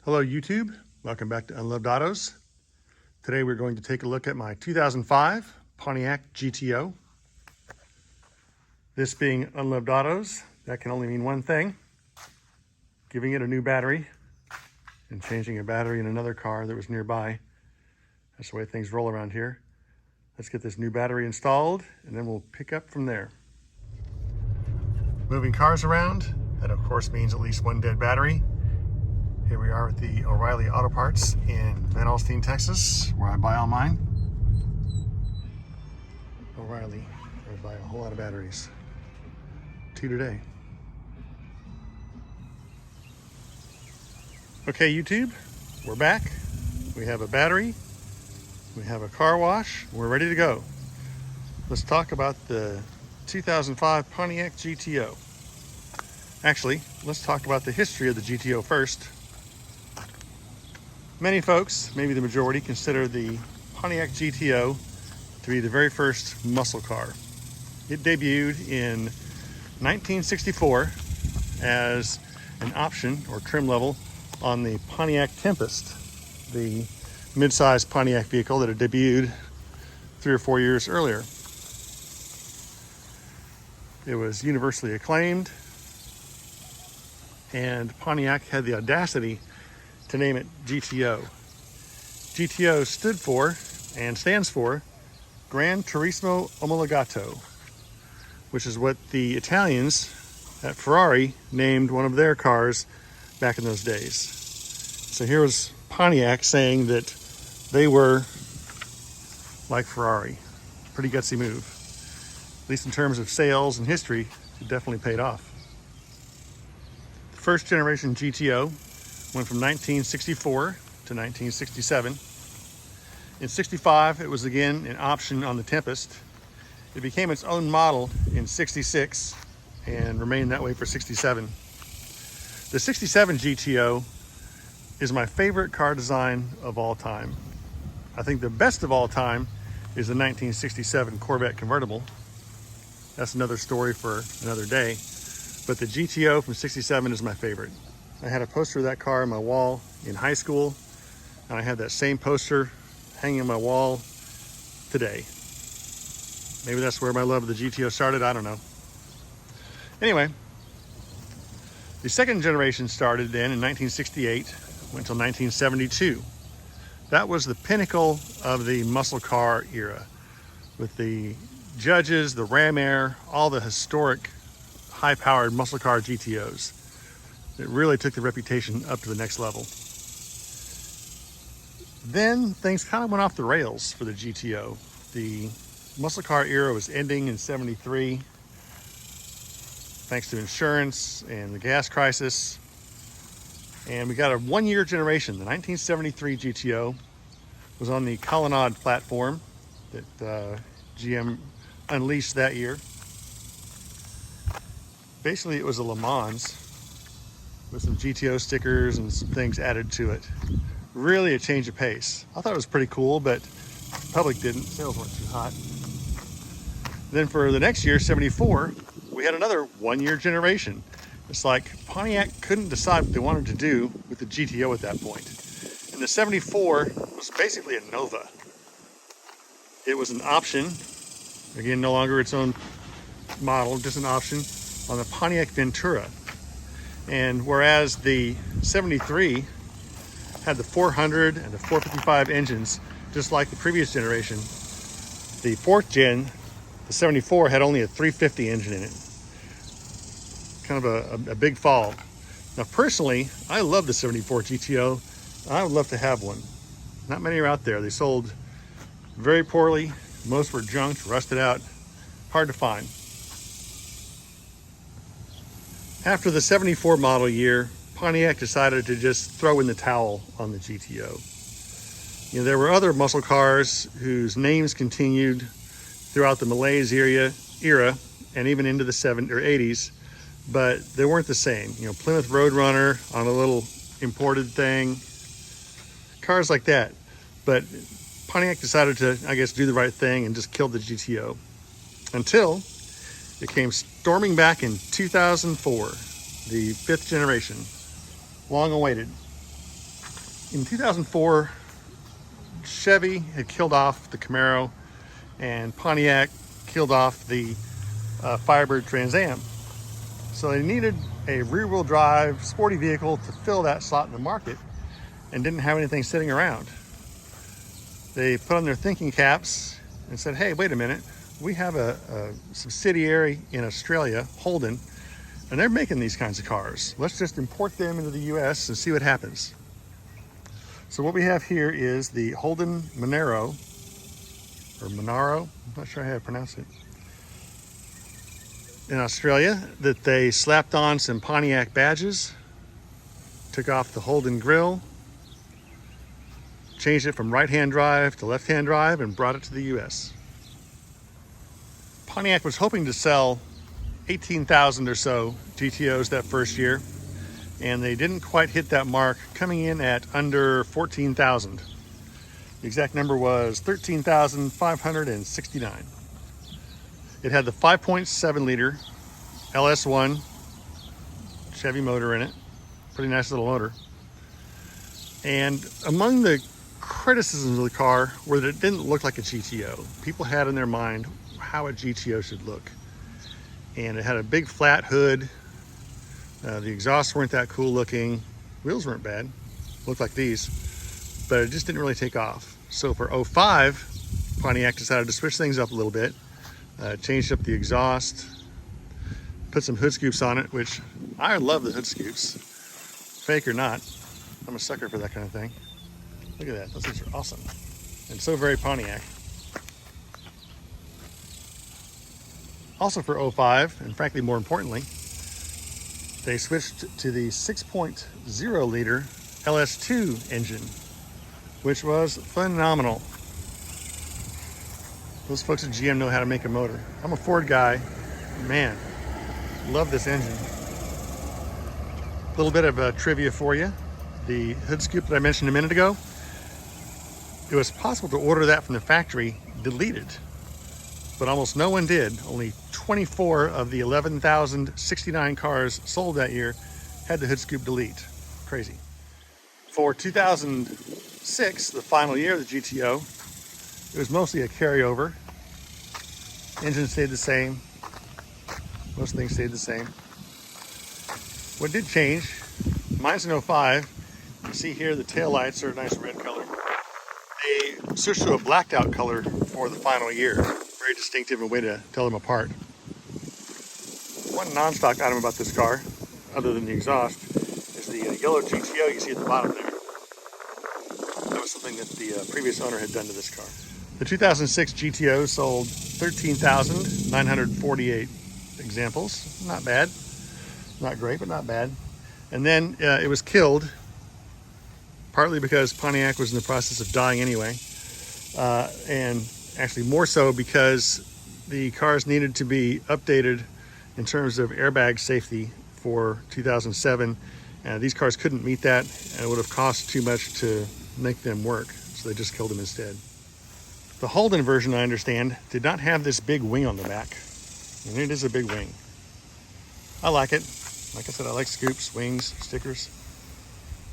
Hello YouTube, welcome back to Unloved Autos. Today we're going to take a look at my 2005 Pontiac GTO. This being Unloved Autos, that can only mean one thing: giving it a new battery and changing a battery in another car that was nearby. That's the way things roll around here. Let's get this new battery installed and then we'll pick up from there. Moving cars around, that of course means at least one dead battery. Here we are at the O'Reilly Auto Parts in Van Alstyne, Texas, where I buy all mine. O'Reilly, I buy a whole lot of batteries. 2 today. Okay, YouTube, we're back. We have a battery, we have a car wash, we're ready to go. Let's talk about the 2005 Pontiac GTO. Actually, let's talk about the history of the GTO first. Many folks, maybe the majority, consider the Pontiac GTO to be the very first muscle car. It debuted in 1964 as an option or trim level on the Pontiac Tempest, the mid-sized Pontiac vehicle that had debuted 3 or 4 years earlier. It was universally acclaimed, and Pontiac had the audacity to name it GTO. GTO stood for and stands for Gran Turismo Omologato, which is what the Italians at Ferrari named one of their cars back in those days. So here was Pontiac saying that they were like Ferrari. Pretty gutsy move. At least in terms of sales and history, it definitely paid off. The first generation GTO went from 1964 to 1967. In 65, it was again an option on the Tempest. It became its own model in 66 and remained that way for 67. The 67 GTO is my favorite car design of all time. I think the best of all time is the 1967 Corvette convertible. That's another story for another day. But the GTO from 67 is my favorite. I had a poster of that car on my wall in high school, and I have that same poster hanging on my wall today. Maybe that's where my love of the GTO started, I don't know. Anyway, the second generation started then in 1968, went until 1972. That was the pinnacle of the muscle car era, with the Judges, the Ram Air, all the historic high-powered muscle car GTOs. It really took the reputation up to the next level. Then things kind of went off the rails for the GTO. The muscle car era was ending in 73, thanks to insurance and the gas crisis. And we got a one-year generation. The 1973 GTO was on the Colonnade platform that GM unleashed that year. Basically, it was a Le Mans with some GTO stickers and some things added to it. Really a change of pace. I thought it was pretty cool, but the public didn't. Sales weren't too hot. Then for the next year, 74, we had another one-year generation. It's like Pontiac couldn't decide what they wanted to do with the GTO at that point. And the 74 was basically a Nova. It was an option, again, no longer its own model, just an option on the Pontiac Ventura. And whereas the 73 had the 400 and the 455 engines, just like the previous generation, the fourth gen, the 74, had only a 350 engine in it. Kind of a big fall. Now personally, I love the 74 GTO. I would love to have one. Not many are out there. They sold very poorly. Most were junked, rusted out, hard to find. After the 74 model year, Pontiac decided to just throw in the towel on the GTO. You know, there were other muscle cars whose names continued throughout the Malaise era and even into the 70s or 80s, but they weren't the same. You know, Plymouth Roadrunner on a little imported thing, cars like that. But Pontiac decided to, I guess, do the right thing and just killed the GTO. Until it came storming back in 2004, the 5th generation, long awaited. In 2004, Chevy had killed off the Camaro and Pontiac killed off the Firebird Trans Am. So they needed a rear-wheel drive sporty vehicle to fill that slot in the market and didn't have anything sitting around. They put on their thinking caps and said, hey, wait a minute, we have a subsidiary in Australia, Holden, and they're making these kinds of cars. Let's just import them into the US and see what happens. So what we have here is the Holden Monaro, or Monaro, I'm not sure how to pronounce it, in Australia, that they slapped on some Pontiac badges, took off the Holden grille, changed it from right-hand drive to left-hand drive, and brought it to the US. Pontiac was hoping to sell 18,000 or so GTOs that first year, and they didn't quite hit that mark, coming in at under 14,000. The exact number was 13,569. It had the 5.7 liter LS1 Chevy motor in it. Pretty nice little motor. And among the criticisms of the car were that it didn't look like a GTO. People had in their mind how a GTO should look. And it had a big flat hood. The exhausts weren't that cool looking. Wheels weren't bad. Looked like these. But it just didn't really take off. So for 05, Pontiac decided to switch things up a little bit. Changed up the exhaust, put some hood scoops on it, which I love the hood scoops, fake or not. I'm a sucker for that kind of thing. Look at that, those things are awesome. And so very Pontiac. Also for 05, and frankly more importantly, they switched to the 6.0 liter LS2 engine, which was phenomenal. Those folks at GM know how to make a motor. I'm a Ford guy. Man, love this engine. A little bit of trivia for you. The hood scoop that I mentioned a minute ago, it was possible to order that from the factory deleted, but almost no one did. Only 24 of the 11,069 cars sold that year had the hood scoop delete. Crazy. For 2006, the final year of the GTO, it was mostly a carryover. Engine stayed the same. Most things stayed the same. What did change, mine's an 05. You see here the taillights are a nice red color. They switched to a blacked out color for the final year. Very distinctive, a way to tell them apart. One non-stock item about this car, other than the exhaust, is the yellow GTO you see at the bottom there. That was something that the previous owner had done to this car. The 2006 GTO sold 13,948 examples. Not bad. Not great, but not bad. And then it was killed, partly because Pontiac was in the process of dying anyway, and actually more so because the cars needed to be updated in terms of airbag safety for 2007. These cars couldn't meet that, and it would have cost too much to make them work, so they just killed them instead. The Holden version, I understand, did not have this big wing on the back, and it is a big wing. I like it. Like I said, I like scoops, wings, stickers,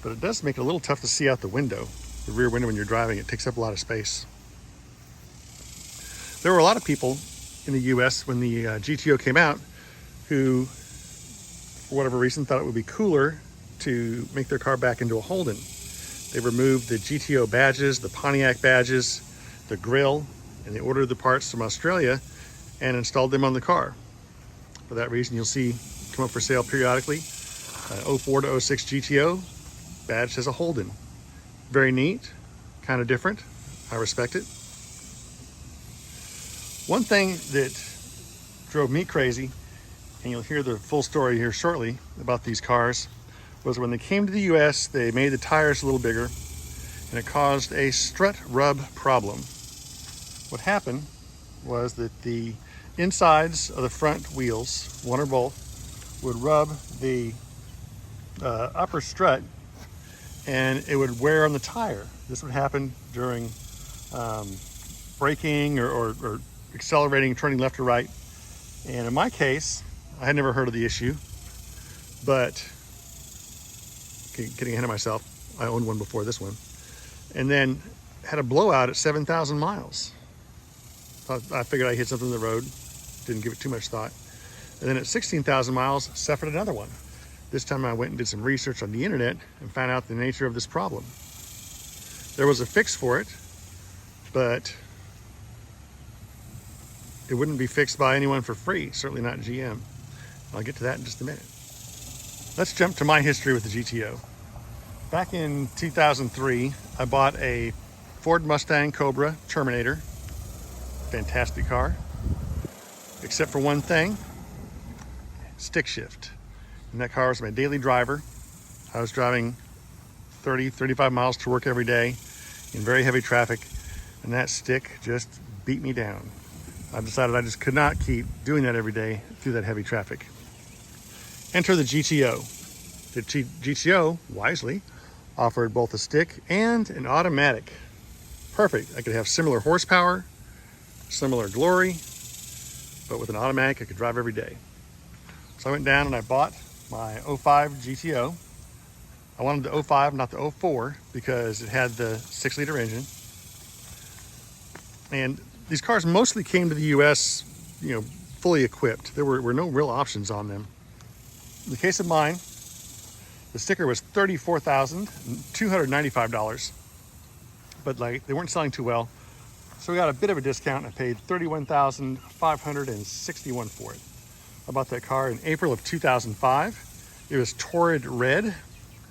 but it does make it a little tough to see out the window. The rear window when you're driving, it takes up a lot of space. There were a lot of people in the US when the GTO came out who, for whatever reason, thought it would be cooler to make their car back into a Holden. They removed the GTO badges, the Pontiac badges, the grille, and they ordered the parts from Australia and installed them on the car. For that reason, you'll see come up for sale periodically. 04 to 06 GTO, badge says a Holden. Very neat, kind of different. I respect it. One thing that drove me crazy, and you'll hear the full story here shortly about these cars, was when they came to the US, they made the tires a little bigger, and it caused a strut rub problem. What happened was that the insides of the front wheels, one or both, would rub the upper strut, and it would wear on the tire. This would happen during braking or accelerating, turning left or right. And in my case, I had never heard of the issue, but getting ahead of myself. I owned one before this one. And then had a blowout at 7,000 miles. I figured I hit something in the road, didn't give it too much thought. And then at 16,000 miles, suffered another one. This time I went and did some research on the internet and found out the nature of this problem. There was a fix for it, but it wouldn't be fixed by anyone for free, certainly not GM. I'll get to that in just a minute. Let's jump to my history with the GTO. Back in 2003, I bought a Ford Mustang Cobra Terminator. Fantastic car, except for one thing, stick shift. And that car was my daily driver. I was driving 30, 35 miles to work every day in very heavy traffic, and that stick just beat me down. I decided I just could not keep doing that every day through that heavy traffic. Enter the GTO. The GTO, wisely, offered both a stick and an automatic. Perfect. I could have similar horsepower, similar glory, but with an automatic I could drive every day. So I went down and I bought my 05 GTO. I wanted the 05, not the 04, because it had the 6-liter engine. And these cars mostly came to the US, fully equipped. There were no real options on them. In the case of mine, the sticker was $34,295, but they weren't selling too well. So we got a bit of a discount and I paid $31,561 for it. I bought that car in April of 2005. It was torrid red.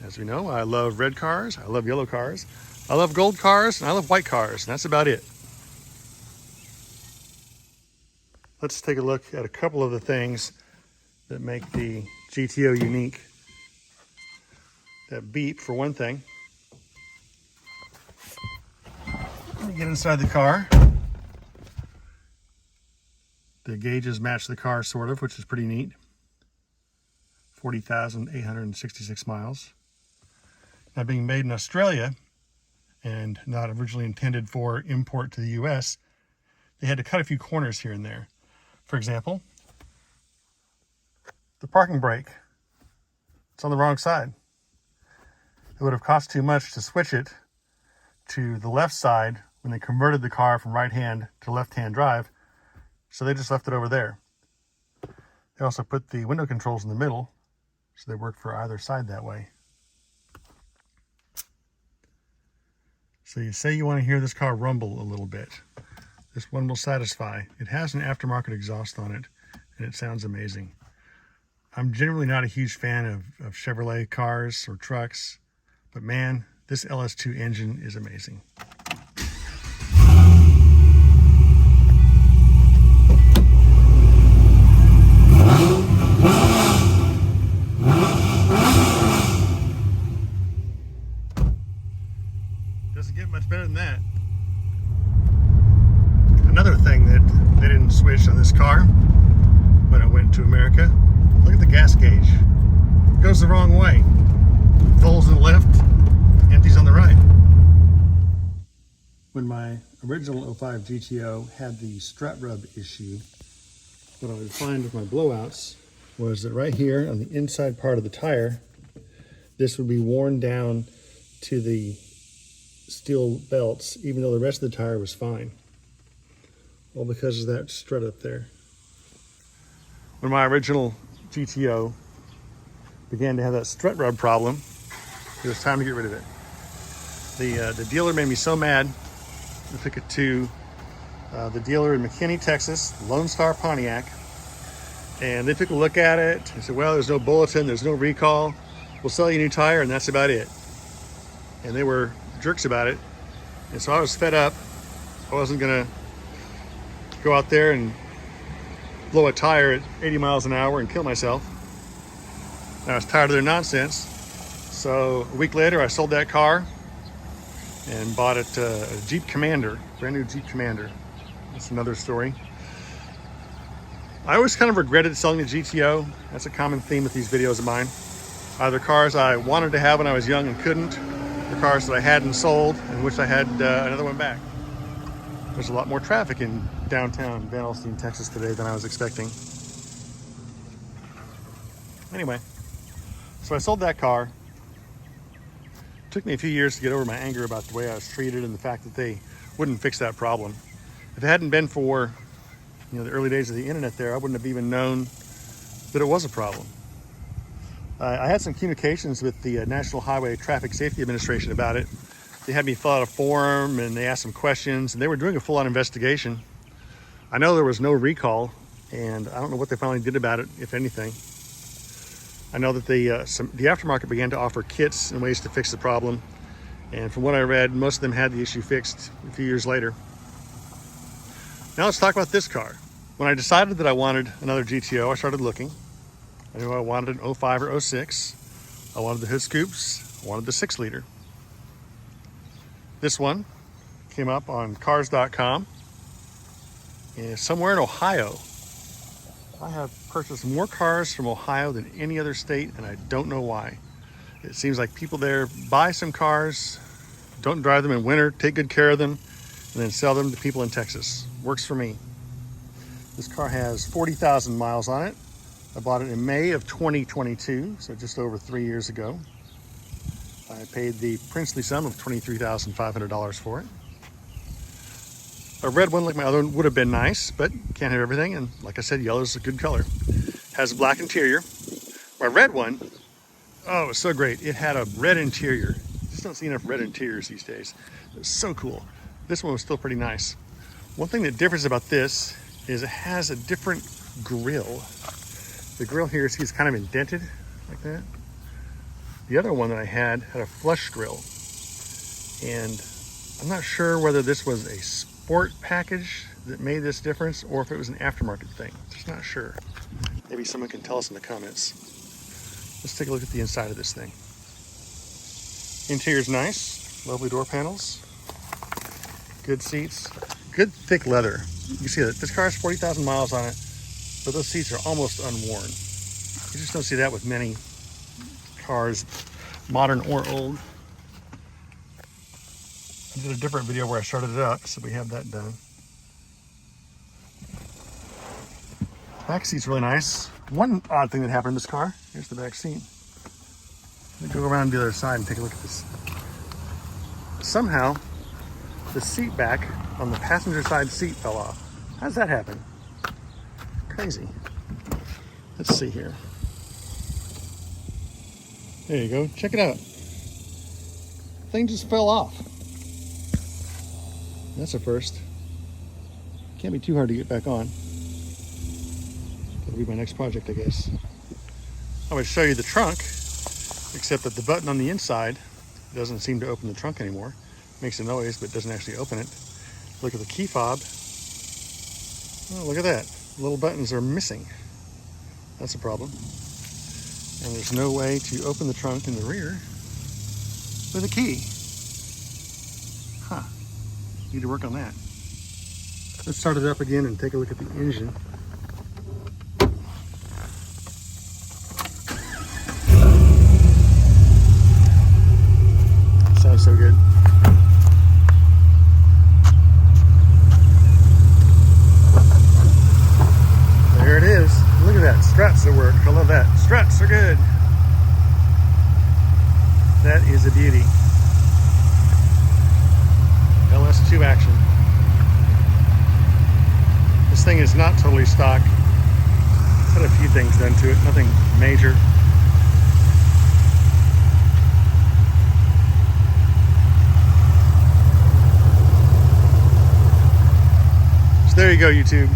As we know, I love red cars, I love yellow cars, I love gold cars, and I love white cars, and that's about it. Let's take a look at a couple of the things that make the GTO unique. That beep, for one thing. Let me get inside the car. The gauges match the car, sort of, which is pretty neat. 40,866 miles. Now, being made in Australia and not originally intended for import to the US, they had to cut a few corners here and there. For example, the parking brake. It's on the wrong side. It would have cost too much to switch it to the left side when they converted the car from right-hand to left-hand drive, so they just left it over there. They also put the window controls in the middle, so they work for either side that way. So you say you want to hear this car rumble a little bit. This one will satisfy. It has an aftermarket exhaust on it, and it sounds amazing. I'm generally not a huge fan of Chevrolet cars or trucks, but man, this LS2 engine is amazing. Doesn't get much better than that. Another thing that they didn't switch on this car when I went to America, look at the gas gauge. It goes the wrong way. Fulls on the left, empties on the right. When my original 05 GTO had the strut rub issue, what I would find with my blowouts was that right here on the inside part of the tire, this would be worn down to the steel belts, even though the rest of the tire was fine. All because of that strut up there. When my original GTO began to have that strut rub problem, it was time to get rid of it. The dealer made me so mad. I took it to the dealer in McKinney, Texas, Lone Star Pontiac, and they took a look at it and said, well, there's no bulletin, there's no recall, we'll sell you a new tire, and that's about it. And they were jerks about it, and so I was fed up. I wasn't gonna go out there and blow a tire at 80 miles an hour and kill myself. I was tired of their nonsense. So a week later, I sold that car and bought it a Jeep Commander, brand new Jeep Commander. That's another story. I always kind of regretted selling the GTO. That's a common theme with these videos of mine. Either cars I wanted to have when I was young and couldn't, or cars that I hadn't sold and wish I had another one back. There's a lot more traffic in downtown Van Alstyne, Texas today than I was expecting. Anyway, so I sold that car. Took me a few years to get over my anger about the way I was treated and the fact that they wouldn't fix that problem. If it hadn't been for, the early days of the internet there, I wouldn't have even known that it was a problem. I had some communications with the National Highway Traffic Safety Administration about it. They had me fill out a form and they asked some questions, and they were doing a full-on investigation. I know there was no recall, and I don't know what they finally did about it, if anything. I know that the aftermarket began to offer kits and ways to fix the problem, and from what I read, most of them had the issue fixed a few years later. Now let's talk about this car. When I decided that I wanted another GTO, I started looking. I knew I wanted an 05 or 06. I wanted the hood scoops. I wanted the 6-liter. This one came up on cars.com. Somewhere in Ohio. I have purchased more cars from Ohio than any other state, and I don't know why. It seems like people there buy some cars, don't drive them in winter, take good care of them, and then sell them to people in Texas. Works for me. This car has 40,000 miles on it. I bought it in May of 2022, so just over 3 years ago. I paid the princely sum of $23,500 for it. A red one like my other one would have been nice, but can't have everything. And like I said, yellow is a good color. Has a black interior. My red one, oh, it's so great. It had a red interior. Just don't see enough red interiors these days. It was so cool. This one was still pretty nice. One thing that differs about this is it has a different grille. The grille here is kind of indented like that. The other one that I had a flush grille. And I'm not sure whether this was a sport package that made this difference or if it was an aftermarket thing. Just not sure. Maybe someone can tell us in the comments. Let's take a look at the inside of this thing. Interior's nice, lovely door panels, good seats, good thick leather. You can see that this car has 40,000 miles on it, but those seats are almost unworn. You just don't see that with many cars, modern or old. I did a different video where I started it up, so we have that done. Back seat's really nice. One odd thing that happened in this car, here's the back seat. Let me go around to the other side and take a look at this. Somehow, the seat back on the passenger side seat fell off. How does that happen? Crazy. Let's see here. There you go, check it out. Thing just fell off. That's a first. Can't be too hard to get back on. That'll be my next project, I guess. I'm going to show you the trunk, except that the button on the inside doesn't seem to open the trunk anymore. Makes a noise, but doesn't actually open it. Look at the key fob. Oh, look at that. The little buttons are missing. That's a problem. And there's no way to open the trunk in the rear with a key. Huh. Need to work on that. Let's start it up again and take a look at the engine. Sounds so good. There it is. Look at that. Struts at work. I love that. Struts are good. That is a beauty. LS2 action. This thing is not totally stock. It's had a few things done to it, nothing major. So there you go, YouTube.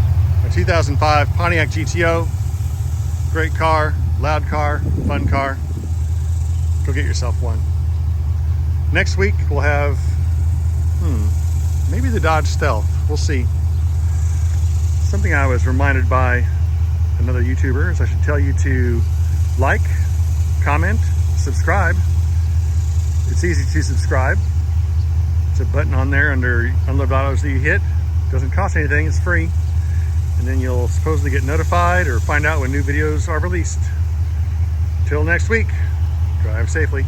A 2005 Pontiac GTO. Great car, loud car, fun car. Go get yourself one. Next week we'll have maybe the Dodge Stealth. We'll see. Something I was reminded by another YouTuber is I should tell you to like, comment, subscribe. It's easy to subscribe. It's a button on there under Unloved Autos that you hit. Doesn't cost anything, it's free. And then you'll supposedly get notified or find out when new videos are released. Till next week, drive safely.